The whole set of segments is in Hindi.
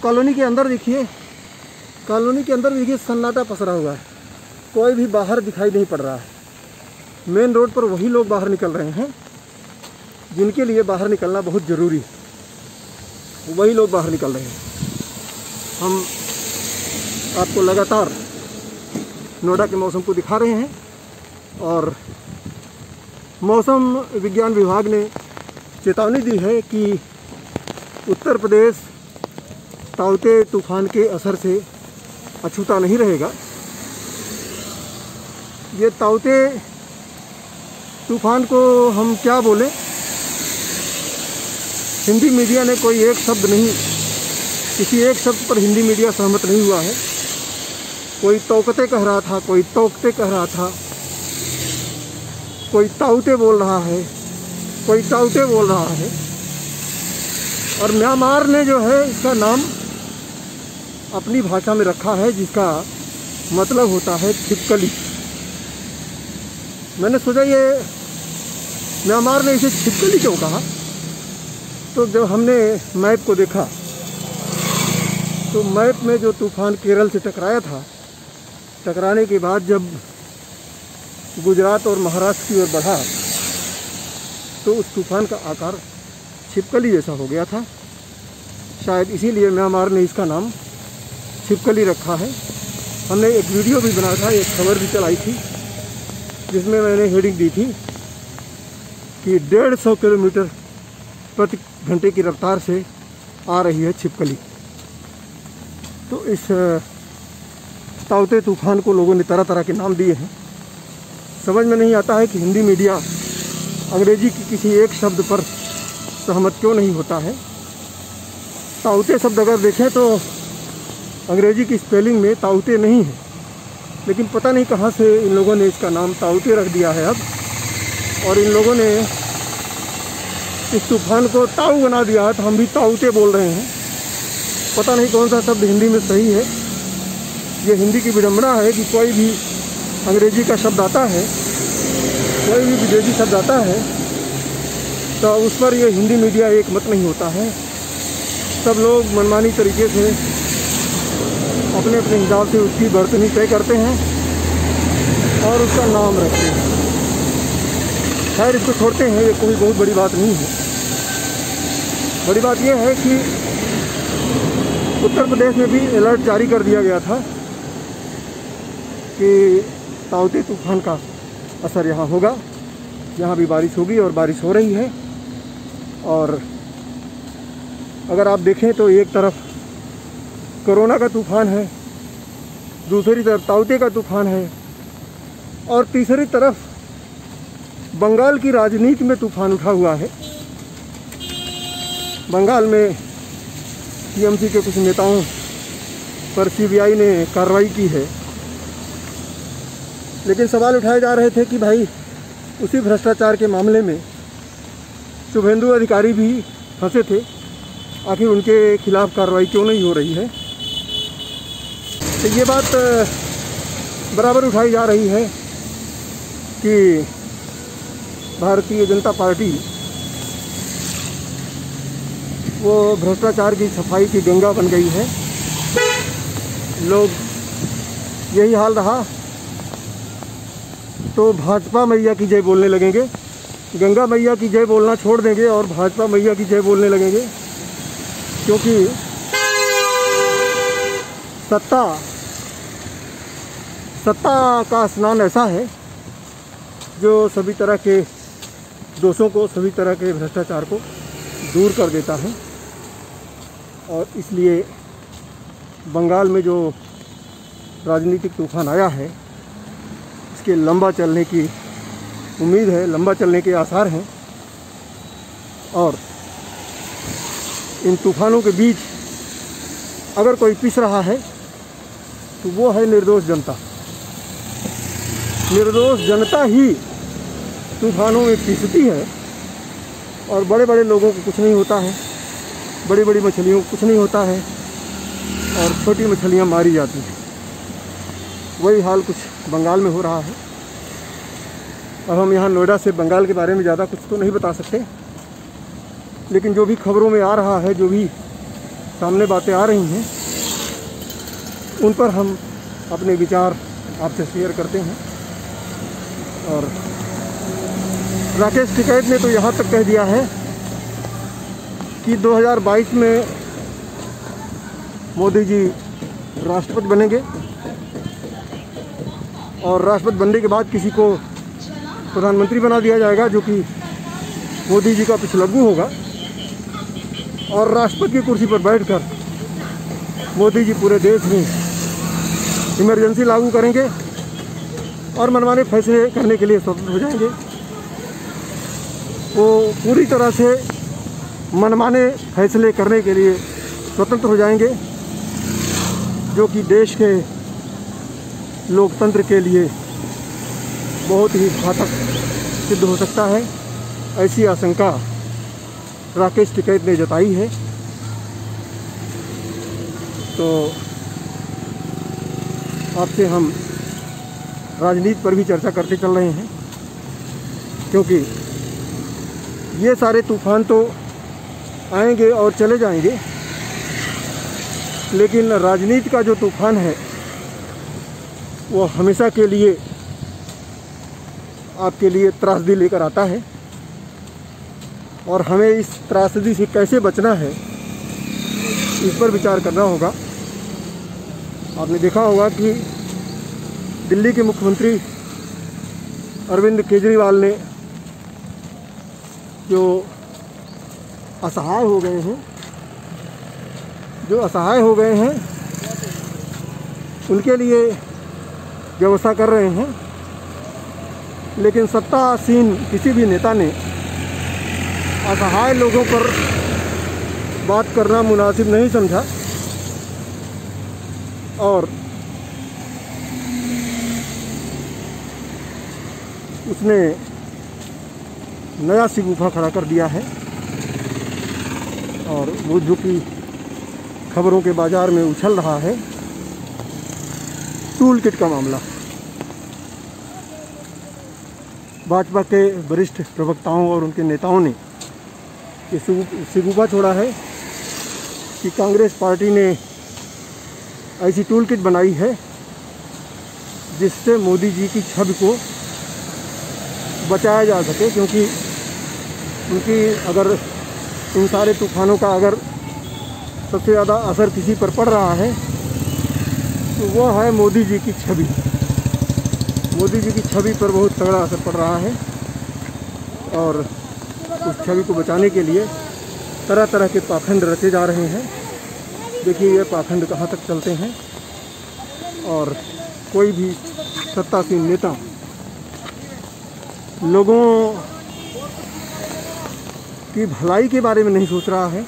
कॉलोनी के अंदर देखिए, कॉलोनी के अंदर देखिए सन्नाटा पसरा हुआ है, कोई भी बाहर दिखाई नहीं पड़ रहा है। मेन रोड पर वही लोग बाहर निकल रहे हैं जिनके लिए बाहर निकलना बहुत ज़रूरी है, वही लोग बाहर निकल रहे हैं। हम आपको लगातार नोएडा के मौसम को दिखा रहे हैं और मौसम विज्ञान विभाग ने चेतावनी दी है कि उत्तर प्रदेश ताउते तूफान के असर से अछूता नहीं रहेगा। ये ताउते तूफान को हम क्या बोलें, हिंदी मीडिया ने कोई एक शब्द नहीं, किसी एक शब्द पर हिंदी मीडिया सहमत नहीं हुआ है। कोई तौकते कह रहा था, कोई तौकते कह रहा था, कोई ताउते बोल रहा है, कोई ताउते बोल रहा है। और म्यांमार ने जो है इसका नाम अपनी भाषा में रखा है जिसका मतलब होता है छिपकली। मैंने सोचा ये म्यांमार ने इसे छिपकली क्यों कहा, तो जब हमने मैप को देखा तो मैप में जो तूफान केरल से टकराया था, टकराने के बाद जब गुजरात और महाराष्ट्र की ओर बढ़ा तो उस तूफान का आकार छिपकली जैसा हो गया था। शायद इसीलिए म्यांमार ने इसका नाम छिपकली रखा है। हमने एक वीडियो भी बनाया था, एक खबर भी चलाई थी जिसमें मैंने हेडिंग दी थी कि 150 किलोमीटर प्रति घंटे की रफ्तार से आ रही है छिपकली। तो इस ताउते तूफान को लोगों ने तरह तरह के नाम दिए हैं। समझ में नहीं आता है कि हिंदी मीडिया अंग्रेजी की किसी एक शब्द पर सहमत क्यों नहीं होता है। ताउते शब्द अगर देखें तो अंग्रेजी की स्पेलिंग में ताउते नहीं है, लेकिन पता नहीं कहाँ से इन लोगों ने इसका नाम ताउते रख दिया है अब, और इन लोगों ने इस तूफान को ताऊ बना दिया है, तो हम भी ताउते बोल रहे हैं। पता नहीं कौन सा शब्द हिंदी में सही है। ये हिंदी की विडंबना है कि कोई भी अंग्रेजी का शब्द आता है, कोई भी विदेशी शब्द आता है, तो उस पर ये हिंदी मीडिया एक मत नहीं होता है। सब लोग मनमानी तरीके से अपने अपने हिसाब से उसकी बर्तनी तय करते हैं और उसका नाम रखते हैं। खैर, इसको छोड़ते हैं, ये कोई बहुत बड़ी बात नहीं है। बड़ी बात यह है कि उत्तर प्रदेश में भी अलर्ट जारी कर दिया गया था कि ताउते तूफान का असर यहाँ होगा, यहाँ भी बारिश होगी और बारिश हो रही है। और अगर आप देखें तो एक तरफ कोरोना का तूफान है, दूसरी तरफ ताउते का तूफान है, और तीसरी तरफ बंगाल की राजनीति में तूफान उठा हुआ है। बंगाल में टीएमसी के कुछ नेताओं पर सीबीआई ने कार्रवाई की है, लेकिन सवाल उठाए जा रहे थे कि भाई उसी भ्रष्टाचार के मामले में शुभेंदु अधिकारी भी फंसे थे, आखिर उनके खिलाफ कार्रवाई क्यों नहीं हो रही है। तो ये बात बराबर उठाई जा रही है कि भारतीय जनता पार्टी वो भ्रष्टाचार की सफाई की गंगा बन गई है। लोग यही हाल रहा तो भाजपा मैया की जय बोलने लगेंगे, गंगा मैया की जय बोलना छोड़ देंगे और भाजपा मैया की जय बोलने लगेंगे, क्योंकि सत्ता का स्नान ऐसा है जो सभी तरह के दोषों को, सभी तरह के भ्रष्टाचार को दूर कर देता है। और इसलिए बंगाल में जो राजनीतिक तूफान आया है इसके लंबा चलने की उम्मीद है, लंबा चलने के आसार हैं। और इन तूफानों के बीच अगर कोई पिस रहा है तो वो है निर्दोष जनता। निर्दोष जनता ही तूफानों में पिसती है और बड़े बड़े लोगों को कुछ नहीं होता है, बड़ी बड़ी मछलियों को कुछ नहीं होता है और छोटी मछलियां मारी जाती हैं। वही हाल कुछ बंगाल में हो रहा है। अब हम यहाँ नोएडा से बंगाल के बारे में ज़्यादा कुछ तो नहीं बता सकते, लेकिन जो भी खबरों में आ रहा है, जो भी सामने बातें आ रही हैं उन पर हम अपने विचार आपसे शेयर करते हैं। और राकेश टिकैत ने तो यहाँ तक कह दिया है कि 2022 में मोदी जी राष्ट्रपति बनेंगे और राष्ट्रपति बनने के बाद किसी को प्रधानमंत्री बना दिया जाएगा जो कि मोदी जी का पिछलग्गू होगा, और राष्ट्रपति की कुर्सी पर बैठकर मोदी जी पूरे देश में इमरजेंसी लागू करेंगे और मनमाने फैसले करने के लिए स्वतंत्र हो जाएंगे। वो पूरी तरह से मनमाने फैसले करने के लिए स्वतंत्र हो जाएंगे, जो कि देश के लोकतंत्र के लिए बहुत ही घातक सिद्ध हो सकता है। ऐसी आशंका राकेश टिकैत ने जताई है। तो आपसे हम राजनीति पर भी चर्चा करते चल रहे हैं, क्योंकि ये सारे तूफान तो आएंगे और चले जाएंगे, लेकिन राजनीति का जो तूफान है वो हमेशा के लिए आपके लिए त्रासदी लेकर आता है, और हमें इस त्रासदी से कैसे बचना है इस पर विचार करना होगा। आपने देखा होगा कि दिल्ली के मुख्यमंत्री अरविंद केजरीवाल ने जो असहाय हो गए हैं उनके लिए व्यवस्था कर रहे हैं, लेकिन सत्तासीन किसी भी नेता ने असहाय लोगों पर बात करना मुनासिब नहीं समझा और उसने नया शिगुफा खड़ा कर दिया है। और वो जो कि खबरों के बाजार में उछल रहा है, टूल किट का मामला। भाजपा के वरिष्ठ प्रवक्ताओं और उनके नेताओं ने ये शिगुफा छोड़ा है कि कांग्रेस पार्टी ने ऐसी टूल किट बनाई है जिससे मोदी जी की छवि को बचाया जा सके, क्योंकि उनकी अगर इन सारे तूफानों का अगर सबसे ज़्यादा असर किसी पर पड़ रहा है तो वो है मोदी जी की छवि। मोदी जी की छवि पर बहुत तगड़ा असर पड़ रहा है और उस छवि को बचाने के लिए तरह तरह के पाखंड रचे जा रहे हैं। देखिए ये पाखंड कहाँ तक चलते हैं, और कोई भी सत्तासीन नेता लोगों की भलाई के बारे में नहीं सोच रहा है,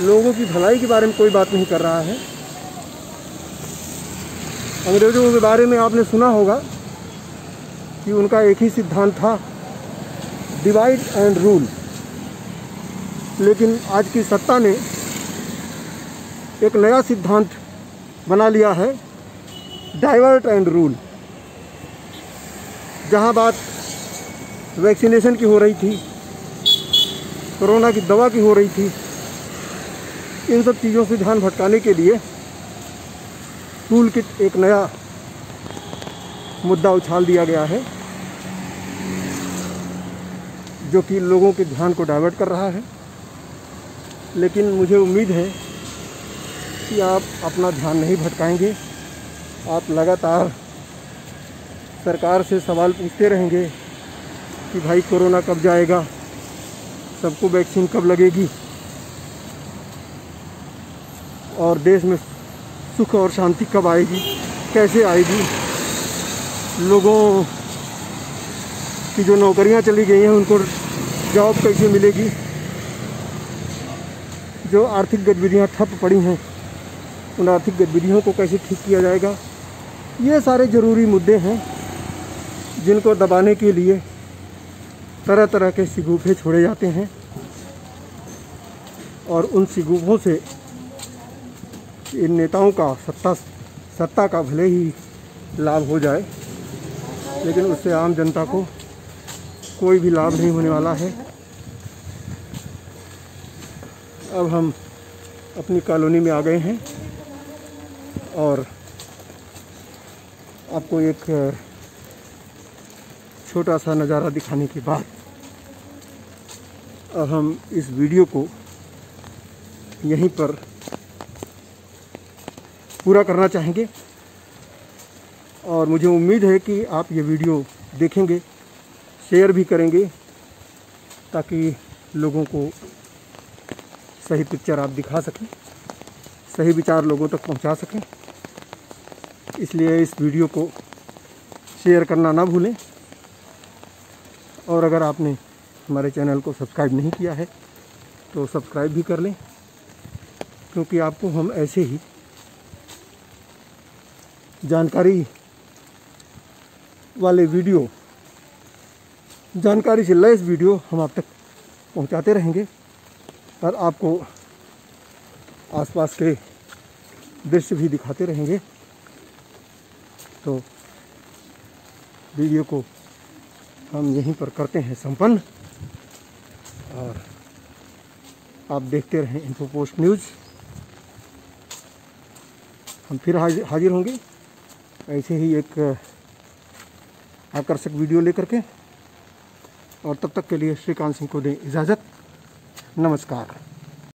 लोगों की भलाई के बारे में कोई बात नहीं कर रहा है। अंग्रेज़ों के बारे में आपने सुना होगा कि उनका एक ही सिद्धांत था, डिवाइड एंड रूल। लेकिन आज की सत्ता ने एक नया सिद्धांत बना लिया है, डाइवर्ट एंड रूल। जहां बात वैक्सीनेशन की हो रही थी, कोरोना की दवा की हो रही थी, इन सब चीज़ों से ध्यान भटकाने के लिए टूल किट एक नया मुद्दा उछाल दिया गया है, जो कि लोगों के ध्यान को डाइवर्ट कर रहा है। लेकिन मुझे उम्मीद है कि आप अपना ध्यान नहीं भटकाएंगे। आप लगातार सरकार से सवाल पूछते रहेंगे कि भाई कोरोना कब जाएगा, सबको वैक्सीन कब लगेगी, और देश में सुख और शांति कब आएगी, कैसे आएगी, लोगों की जो नौकरियां चली गई हैं उनको जॉब कैसे मिलेगी, जो आर्थिक गतिविधियां ठप पड़ी हैं उन आर्थिक गतिविधियों को कैसे ठीक किया जाएगा। ये सारे ज़रूरी मुद्दे हैं जिनको दबाने के लिए तरह तरह के शिगुफे छोड़े जाते हैं, और उन शिगुफों से इन नेताओं का सत्ता का भले ही लाभ हो जाए, लेकिन उससे आम जनता को कोई भी लाभ नहीं होने वाला है। अब हम अपनी कॉलोनी में आ गए हैं और आपको एक छोटा सा नज़ारा दिखाने के बाद अब हम इस वीडियो को यहीं पर पूरा करना चाहेंगे। और मुझे उम्मीद है कि आप ये वीडियो देखेंगे, शेयर भी करेंगे, ताकि लोगों को सही पिक्चर आप दिखा सकें, सही विचार लोगों तक पहुंचा सकें। इसलिए इस वीडियो को शेयर करना ना भूलें। और अगर आपने हमारे चैनल को सब्सक्राइब नहीं किया है तो सब्सक्राइब भी कर लें, क्योंकि आपको हम ऐसे ही जानकारी वाले वीडियो, जानकारी से लैस वीडियो हम आप तक पहुंचाते रहेंगे और आपको आसपास के दृश्य भी दिखाते रहेंगे। तो वीडियो को हम यहीं पर करते हैं संपन्न और आप देखते रहें इन्फो पोस्ट न्यूज़। हम फिर हाजिर होंगे ऐसे ही एक आकर्षक वीडियो लेकर के। और तब तक के लिए श्रीकांत सिंह को दें इजाज़त। नमस्कार।